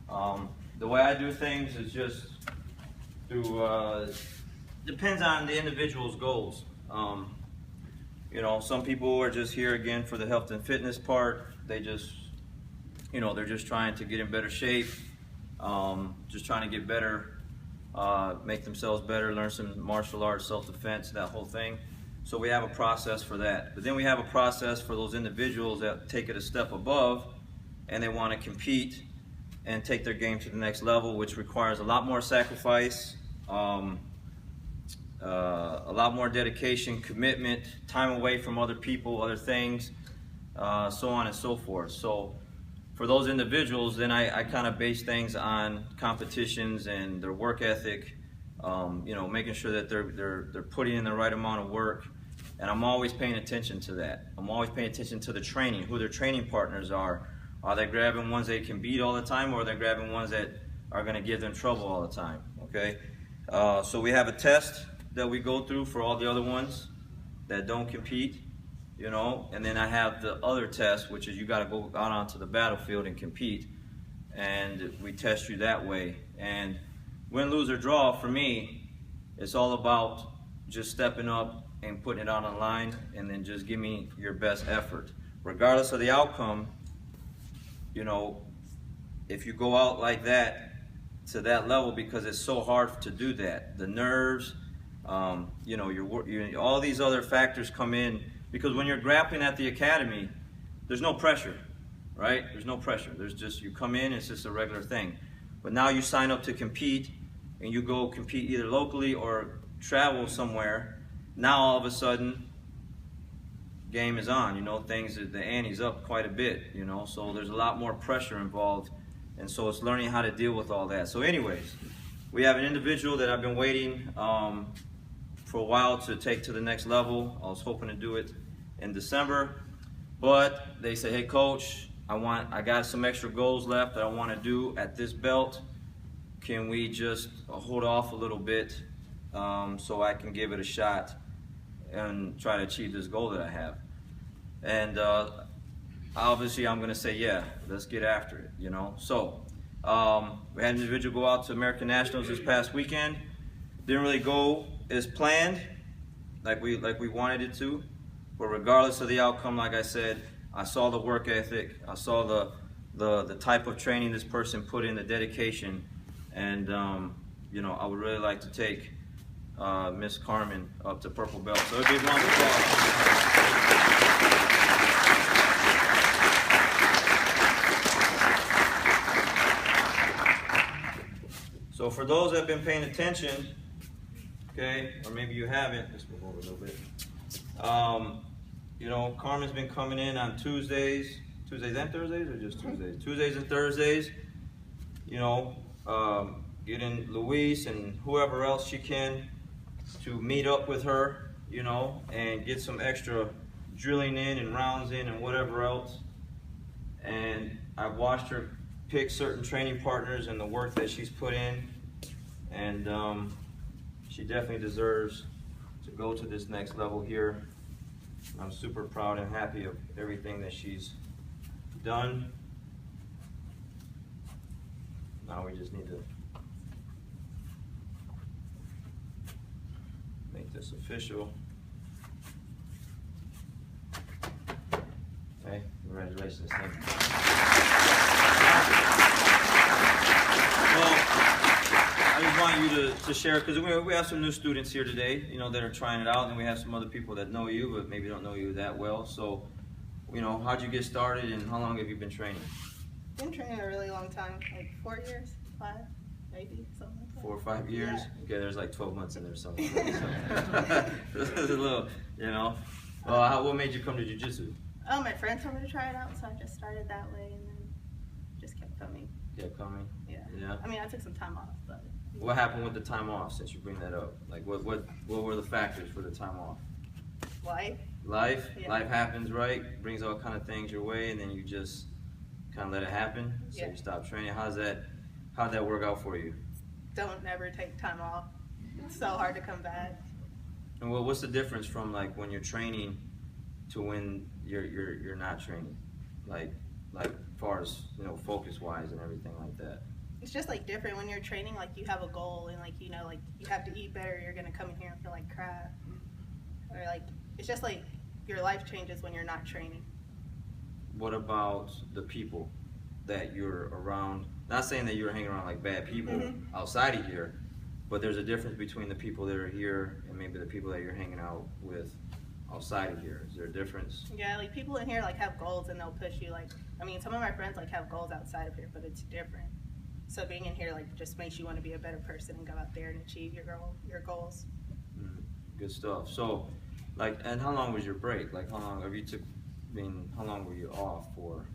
The way I do things is just through, depends on the individual's goals. You know, some people are just here again for the health and fitness part. They just, you know, they're just trying to get in better shape, just trying to get better, make themselves better, learn some martial arts, self-defense, that whole thing. So we have a process for that. But then we have a process for those individuals that take it a step above and they want to compete and take their game to the next level, which requires a lot more sacrifice, a lot more dedication, commitment, time away from other people, other things, so on and so forth. So for those individuals, then I kind of base things on competitions and their work ethic, you know, making sure that they're putting in the right amount of work. And I'm always paying attention to that. I'm always paying attention to the training, who their training partners are. Are they grabbing ones they can beat all the time, or are they grabbing ones that are going to give them trouble all the time? Okay. So we have a test that we go through for all the other ones that don't compete, you know, and then I have the other test, which is you got to go out onto the battlefield and compete, and we test you that way. And win, lose, or draw, for me, it's all about just stepping up and putting it out on the line, and then just give me your best effort. Regardless of the outcome, you know, if you go out like that, to that level, because it's so hard to do that, the nerves, you know, all these other factors come in, because when you're grappling at the academy, there's no pressure, right? There's no pressure. There's just, you come in, it's just a regular thing. But now you sign up to compete, and you go compete either locally or travel somewhere. Now all of a sudden, game is on, you know, the ante's up quite a bit, you know, so there's a lot more pressure involved, and so it's learning how to deal with all that. So anyways, we have an individual that I've been waiting for a while to take to the next level. I was hoping to do it in December, but they say, hey coach, I got some extra goals left that I want to do at this belt. Can we just hold off a little bit so I can give it a shot and try to achieve this goal that I have? And obviously I'm going to say, yeah, let's get after it, you know. So we had an individual go out to American Nationals this past weekend. Didn't really go as planned, like we wanted it to. But regardless of the outcome, like I said, I saw the work ethic, I saw the type of training this person put in, the dedication, and you know, I would really like to take Miss Karmen up to purple belt. So it'd be a round of applause. So for those that have been paying attention, okay, or maybe you haven't, let's move over a little bit. You know, Karmen's been coming in on Tuesdays and Thursdays, or just Tuesdays? Tuesdays and Thursdays, you know, getting Luis and whoever else she can to meet up with her, you know, and get some extra drilling in and rounds in and whatever else. And I've watched her pick certain training partners and the work that she's put in, and she definitely deserves to go to this next level here. I'm super proud and happy of everything that she's done. Now we just need to make this official. Okay, congratulations. Thank you. Well, I just want you to share, because we have some new students here today, you know, that are trying it out, and we have some other people that know you, but maybe don't know you that well. So, you know, how'd you get started, and how long have you been training? Been training a really long time, like 4 years, 5, maybe, something like that. 4 or 5 years? Yeah. Okay, there's like 12 months in there somewhere. So. This is a little, you know. What made you come to Jiu-Jitsu? Oh, my friend told me to try it out, so I just started that way, and then just kept coming. Kept coming? Yeah. I mean, I took some time off, but. What happened with the time off, since you bring that up? Like, what were the factors for the time off? Life. Life? Yeah. Life happens, right? Brings all kind of things your way, and then you just kind of let it happen? So Yeah. you stop training. How'd that work out for you? Don't never take time off. It's so hard to come back. And what's the difference from like when you're training to when you're not training? Like far as, you know, focus-wise and everything like that. It's just like different when you're training, like you have a goal and like, you know, like you have to eat better, you're gonna come in here and feel like crap. Or like, it's just like your life changes when you're not training. What about the people that you're around? Not saying that you're hanging around like bad people outside of here, but there's a difference between the people that are here and maybe the people that you're hanging out with outside of here. Is there a difference? Yeah, like people in here like have goals and they'll push you. Like, I mean, some of my friends like have goals outside of here, but it's different. So being in here like just makes you want to be a better person and go out there and achieve your goals. Good stuff. So, like, and how long was your break? Like, how long have you took? I mean, how long were you off for?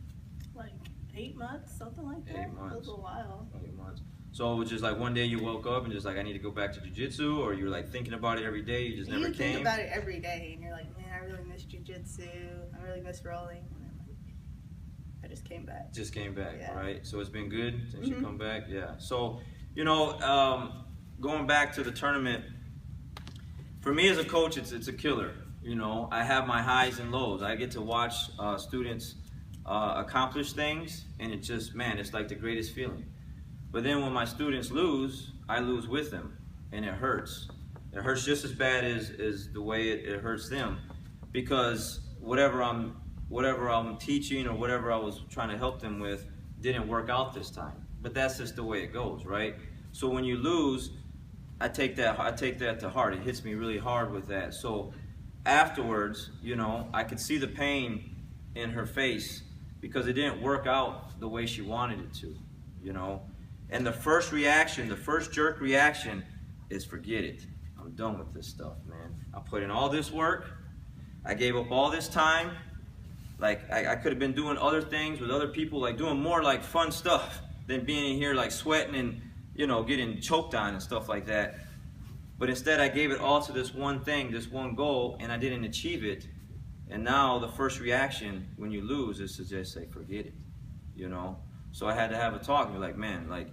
Like 8 months, something like that. 8 months. It was a while. 8 months. So it was just like one day you woke up and just like, I need to go back to jiu-jitsu, or you were like thinking about it every day, you just never came? You think about it every day and you're like, man, I really miss jiu-jitsu, I really miss rolling. And then like, I just came back. Just came back, Yeah. right? So it's been good since you come back? Yeah. So, you know, going back to the tournament, for me as a coach, it's a killer. You know, I have my highs and lows. I get to watch students accomplish things, and it just, man, it's like the greatest feeling. But then when my students lose, I lose with them, and it hurts. It hurts just as bad as the way it hurts them, because whatever I'm teaching or whatever I was trying to help them with didn't work out this time. But that's just the way it goes, right? So when you lose, I take that to heart. It hits me really hard with that. So afterwards, you know, I could see the pain in her face because it didn't work out the way she wanted it to, you know. And the first reaction, the first jerk reaction is forget it. I'm done with this stuff, man. I put in all this work. I gave up all this time. Like, I could have been doing other things with other people, like doing more like fun stuff than being in here like sweating and, you know, getting choked on and stuff like that. But instead I gave it all to this one thing, this one goal, and I didn't achieve it. And now the first reaction when you lose is to just say, forget it, you know? So I had to have a talk and be like, man, like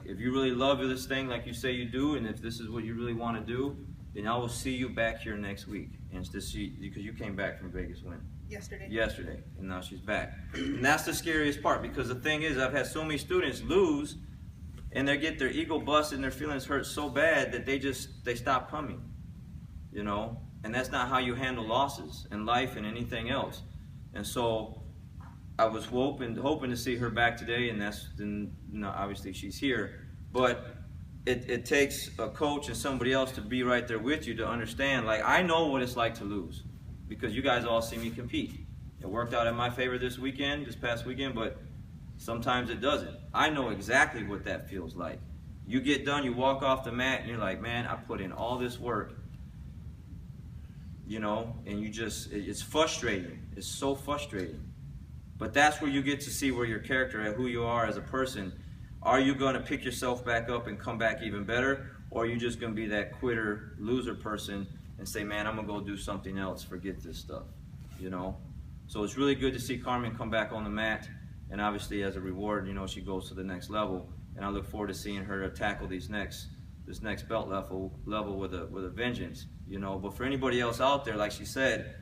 if you really love this thing like you say you do, and if this is what you really want to do, then I will see you back here next week. And it's just because you came back from Vegas when? Yesterday, and now she's back. And that's the scariest part, because the thing is, I've had so many students lose, and they get their ego busted and their feelings hurt so bad that they stop coming, you know? And that's not how you handle losses in life and anything else. And so I was hoping to see her back today, and you know, obviously she's here. But it takes a coach and somebody else to be right there with you to understand. Like, I know what it's like to lose, because you guys all see me compete. It worked out in my favor this past weekend, but sometimes it doesn't. I know exactly what that feels like. You get done, you walk off the mat, and you're like, man, I put in all this work, you know, and it's frustrating. It's so frustrating. But that's where you get to see where your character and who you are as a person. Are you going to pick yourself back up and come back even better? Or are you just going to be that quitter, loser person and say, man, I'm going to go do something else, forget this stuff, you know? So it's really good to see Karmen come back on the mat. And obviously as a reward, you know, she goes to the next level. And I look forward to seeing her tackle this next belt level with a vengeance, you know? But for anybody else out there, like she said,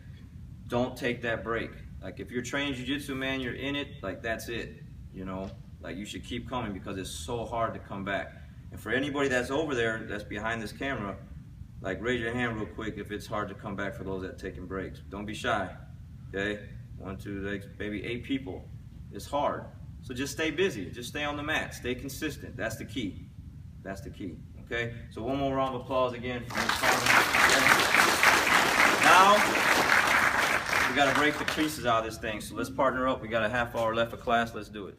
don't take that break. Like, if you're training jiu-jitsu, man, you're in it, like, that's it, you know? Like, you should keep coming, because it's so hard to come back. And for anybody that's over there, that's behind this camera, like, raise your hand real quick if it's hard to come back for those that are taking breaks. Don't be shy, okay? 1, 2, maybe 8 people. It's hard. So just stay busy. Just stay on the mat. Stay consistent. That's the key. That's the key, okay? So one more round of applause again for Ms. Karmen. Now, we got to break the creases out of this thing, so let's partner up. We got a half hour left of class. Let's do it.